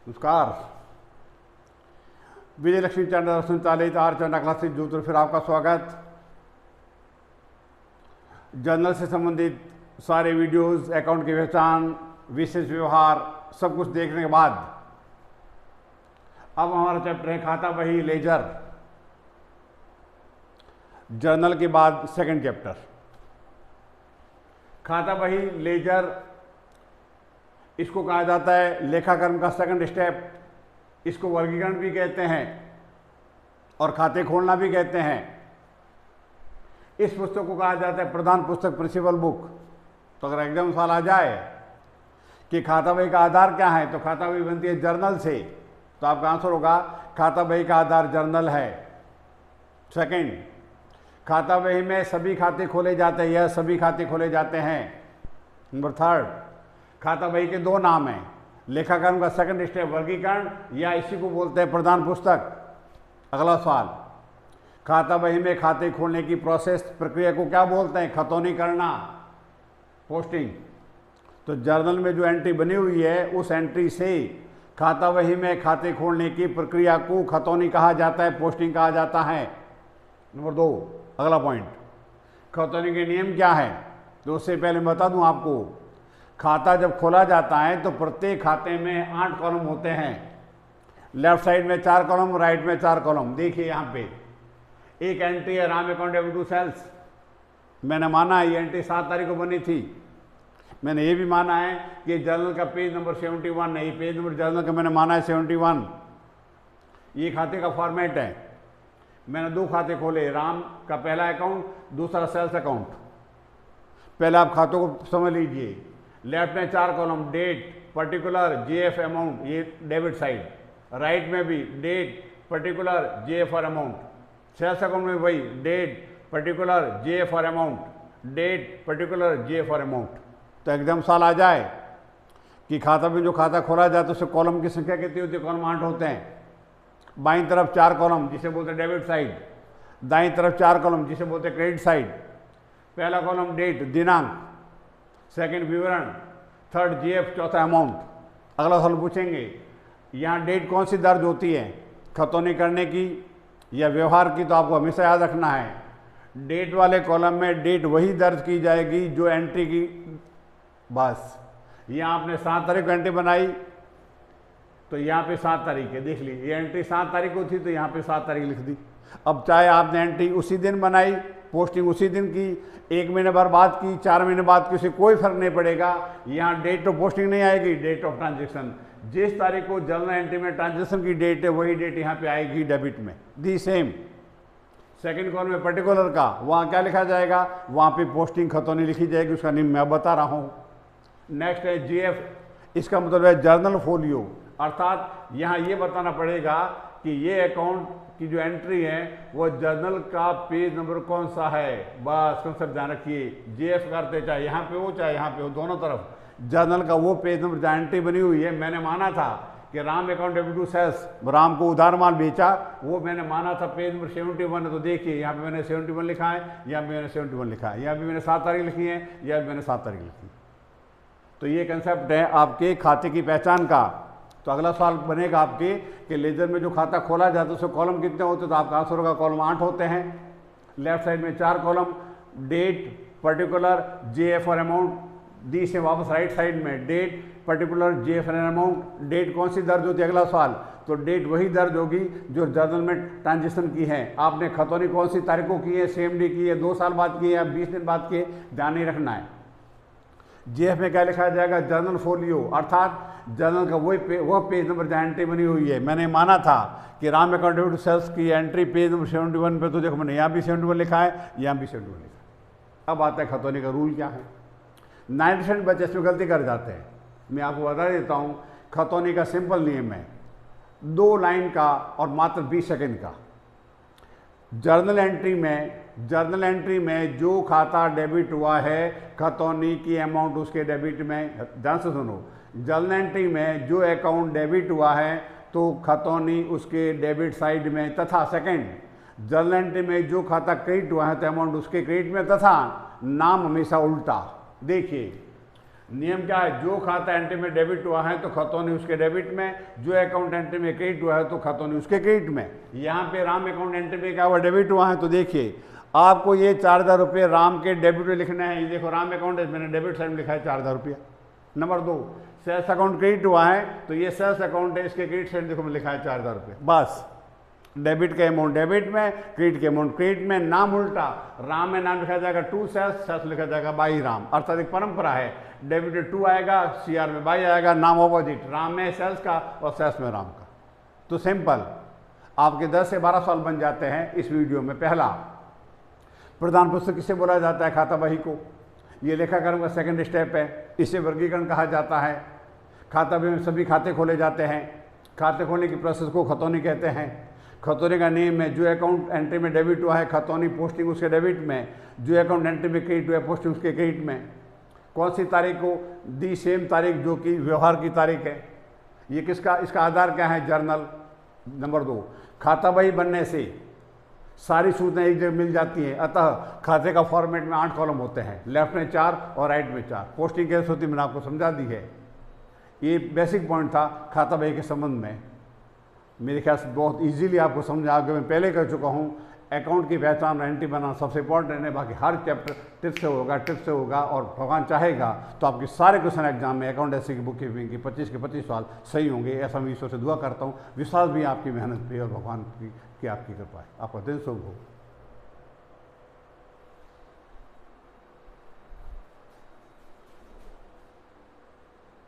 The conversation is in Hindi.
नमस्कार। विजय लक्ष्मी चंद्र संचालित आर चंदा क्लासेस जूतर फिर आपका स्वागत। जर्नल से संबंधित सारे वीडियोस, अकाउंट की पहचान, विशेष व्यवहार सब कुछ देखने के बाद अब हमारा चैप्टर है खाता बही लेजर। जर्नल के बाद सेकंड चैप्टर खाता बही लेजर। इसको कहा जाता है लेखाकर्म का सेकंड स्टेप। इसको वर्गीकरण भी कहते हैं और खाते खोलना भी कहते हैं। इस पुस्तक को कहा जाता है प्रधान पुस्तक, प्रिंसिपल बुक। तो अगर एग्जाम सवाल आ जाए कि खाता बही का आधार क्या है, तो खाता बही बनती है जर्नल से, तो आपका आंसर होगा खाता बही का आधार जर्नल है। सेकंड, खाता बही में सभी खाते खोले जाते हैं, यह सभी खाते खोले जाते हैं। नंबर थर्ड, खाता बही के दो नाम हैं, लेखाकर्म का सेकंड स्टेप वर्गीकरण, या इसी को बोलते हैं प्रधान पुस्तक। अगला सवाल, खाता बही में खाते खोलने की प्रोसेस, प्रक्रिया को क्या बोलते हैं? खतौनी करना, पोस्टिंग। तो जर्नल में जो एंट्री बनी हुई है उस एंट्री से खाता बही में खाते खोलने की प्रक्रिया को खतौनी कहा जाता है, पोस्टिंग कहा जाता है। नंबर दो, अगला पॉइंट, खतौनी के नियम क्या है? तो उससे पहले मैं बता दूं आपको, खाता जब खोला जाता है तो प्रत्येक खाते में 8 कॉलम होते हैं। लेफ्ट साइड में 4 कॉलम, राइट में 4 कॉलम। देखिए यहाँ पे एक एंट्री है Ram account debit to sales. मैंने माना ये एंट्री 7 तारीख को बनी थी। मैंने ये भी माना है कि जर्नल का पेज नंबर 71 नहीं, पेज नंबर जर्नल का मैंने माना है 71। ये खाते का फॉर्मेट है। मैंने 2 खाते खोले, राम का पहला अकाउंट, दूसरा सेल्स अकाउंट। पहले आप खातों को समझ लीजिए। लेफ्ट में 4 column, date, particular, JF, amount, ये डेबिट साइड। राइट में भी डेट, पर्टिकुलर, जेएफ और अमाउंट। सेल्स अकाउंट में वही डेट, पर्टिकुलर, जेएफ और अमाउंट, डेट, पर्टिकुलर, जेएफ और अमाउंट। तो एकदम सवाल आ जाए कि खाता में जो खाता खोला जाए तो उससे कॉलम की संख्या कितनी होती है? कॉलम 8 होते हैं। बाईं तरफ 4 कॉलम जिसे बोलते हैं डेबिट साइड, दाईं तरफ 4 कॉलम जिसे बोलते हैं क्रेडिट साइड। पहला कॉलम डेट, दिनांक, सेकंड विवरण, थर्ड जीएफ, चौथा अमाउंट। अगला सवाल पूछेंगे, यहाँ डेट कौन सी दर्ज होती है? खतौनी करने की या व्यवहार की? तो आपको हमेशा याद रखना है, डेट वाले कॉलम में डेट वही दर्ज की जाएगी जो एंट्री की। बस यहाँ आपने 7 तारीख को एंट्री बनाई तो यहाँ पे 7 तारीख है, देख लीजिए ये एंट्री 7 तारीख को थी तो यहाँ पे 7 तारीख लिख दी। अब चाहे आपने एंट्री उसी दिन बनाई, पोस्टिंग उसी दिन की, 1 महीने भर बाद की, 4 महीने बाद की, उसे कोई फर्क नहीं पड़ेगा। यहाँ डेट ऑफ पोस्टिंग नहीं आएगी, डेट ऑफ ट्रांजेक्शन। जिस तारीख को जर्नल एंट्री में ट्रांजेक्शन की डेट है वही डेट यहाँ पे आएगी डेबिट में, दी सेम। सेकंड कॉलम में पर्टिकुलर का, वहाँ क्या लिखा जाएगा? वहाँ पे पोस्टिंग खतौनी लिखी जाएगी, उसका नियम मैं बता रहा हूँ। नेक्स्ट है जीएफ, इसका मतलब है जर्नल फोलियो, अर्थात यहाँ ये बताना पड़ेगा कि ये अकाउंट की जो एंट्री है वो जर्नल का पेज नंबर कौन सा है। बस कंसेप्ट ध्यान रखिए। जीएफ करते चाहे यहाँ पे हो चाहे यहाँ पे हो, दोनों तरफ जर्नल का वो पेज नंबर जहाँ एंट्री बनी हुई है। मैंने माना था कि Ram account debit to sales, Ram को उधार माल बेचा, वो मैंने माना था पेज नंबर 71 है। तो देखिए यहाँ पे मैंने 71 लिखा है, यहाँ पे मैंने 71 लिखा है, यहाँ पे मैंने 7 तारीख लिखी है, यहाँ पे मैंने 7 तारीख लिखी है। तो ये कंसेप्ट है आपके खाते की पहचान का। तो अगला सवाल बनेगा आपके कि लेजर में जो खाता खोला जाता है उसमें कॉलम कितने होते हैं? तो आपका आंसर होगा कॉलम 8 होते हैं। लेफ्ट साइड में 4 कॉलम, डेट, पर्टिकुलर, जेएफ और अमाउंट। दी से वापस राइट साइड में डेट, पर्टिकुलर, जेएफ और अमाउंट। डेट कौन सी दर्ज होती है? अगला सवाल, तो डेट वही दर्ज होगी जो जर्नल में ट्रांजेक्शन की है। आपने खतौनी कौन सी तारीख को की है? सेम डे की है, 2 साल बाद की है या 20 दिन बाद की है, ध्यान नहीं रखना है। जेएफ में क्या लिखा जाएगा? जर्नल फोलियो, अर्थात जर्नल का वह पेज नंबर जहाँ एंट्री बनी हुई है। मैंने माना था कि Ram account debit to sales की एंट्री पेज नंबर 71 पे, तो देखो मैंने यहाँ भी 71 लिखा है, यहाँ भी 71 लिखा है। अब आता है खतौनी का रूल क्या है। 90% बच्चे इसमें गलती कर जाते हैं। मैं आपको बता देता हूँ, खतौनी का सिंपल नियम है, 2 लाइन का और मात्र 20 सेकेंड का। जर्नल एंट्री में जो खाता डेबिट हुआ है, खतौनी की अमाउंट उसके डेबिट में। ध्यान से सुनो, जर्नल एंट्री में जो अकाउंट डेबिट हुआ है तो खतौनी उसके डेबिट साइड में, तथा सेकंड, जर्नल एंट्री में जो खाता क्रेडिट हुआ है तो अमाउंट उसके क्रेडिट में, तथा नाम हमेशा उल्टा। देखिए नियम क्या है, जो खाता एंट्री में डेबिट हुआ है तो खतौनी उसके डेबिट में, जो अकाउंट एंट्री में क्रेडिट हुआ है तो खतौनी उसके क्रेडिट में। यहाँ पे राम अकाउंट एंट्री में क्या हुआ, डेबिट हुआ है, तो देखिए आपको ये 4000 रुपये राम के डेबिट में लिखना है। ये देखो राम अकाउंट है, मैंने डेबिट साइड में लिखा है 4000 रुपया। नंबर 2, सेल्स अकाउंट क्रेडिट हुआ है तो ये सेल्स अकाउंट है, इसके क्रेडिट साइड देखो मैं लिखा है 4000 रुपये। बस डेबिट के अमाउंट डेबिट में, क्रेडिट के अमाउंट क्रेडिट में। नाम उल्टा, राम में नाम लिखा जाएगा टू सेल्स, सेल्स लिखा जाएगा बाई राम। अर्थात एक परंपरा है, डेबिट में 2 आएगा, CR में बाई आएगा, नाम ऑपोजिट, राम में सेल्स का और सेल्स में राम का। तो सिंपल, आपके 10 से 12 सवाल बन जाते हैं इस वीडियो में। पहला, प्रधान पुस्तक किसे बोला जाता है, खाता बही को। ये लेखाकर्म का सेकंड स्टेप है, इसे वर्गीकरण कहा जाता है। खाता बही में सभी खाते खोले जाते हैं। खाते खोलने की प्रोसेस को खतौनी कहते हैं। खतौनी का नियम है, जो अकाउंट एंट्री में डेबिट हुआ है खतौनी पोस्टिंग उसके डेबिट में, जो अकाउंट एंट्री में क्रेडिट हुआ है पोस्टिंग उसके क्रेडिट में। कौन सी तारीख को दी, सेम तारीख जो कि व्यवहार की तारीख है। ये किसका, इसका आधार क्या है, जर्नल। नंबर 2, खाता बही बनने से सारी सूचनाएं एक जगह मिल जाती हैं, अतः खाते का फॉर्मेट में 8 कॉलम होते हैं, लेफ्ट में 4 और राइट में 4। पोस्टिंग कैसे होती मैंने आपको समझा दी है। ये बेसिक पॉइंट था खाता बही के संबंध में। मेरे ख्याल से बहुत इजीली आपको समझ आ गया, मैं पहले कर चुका हूँ। अकाउंट की पहचान, एंट्री बनाना सबसे इंपॉर्टेंट है, बाकी हर चैप्टर टिप्स से होगा और भगवान चाहेगा तो आपके सारे क्वेश्चन एग्जाम में अकाउंट ऐसे की बुक कीपिंग की 25 के 25 सवाल सही होंगे, ऐसा मैं ईश्वर से दुआ करता हूँ। विश्वास भी आपकी मेहनत पे और भगवान की आपकी कृपा है। आपका दिन शुभ हो।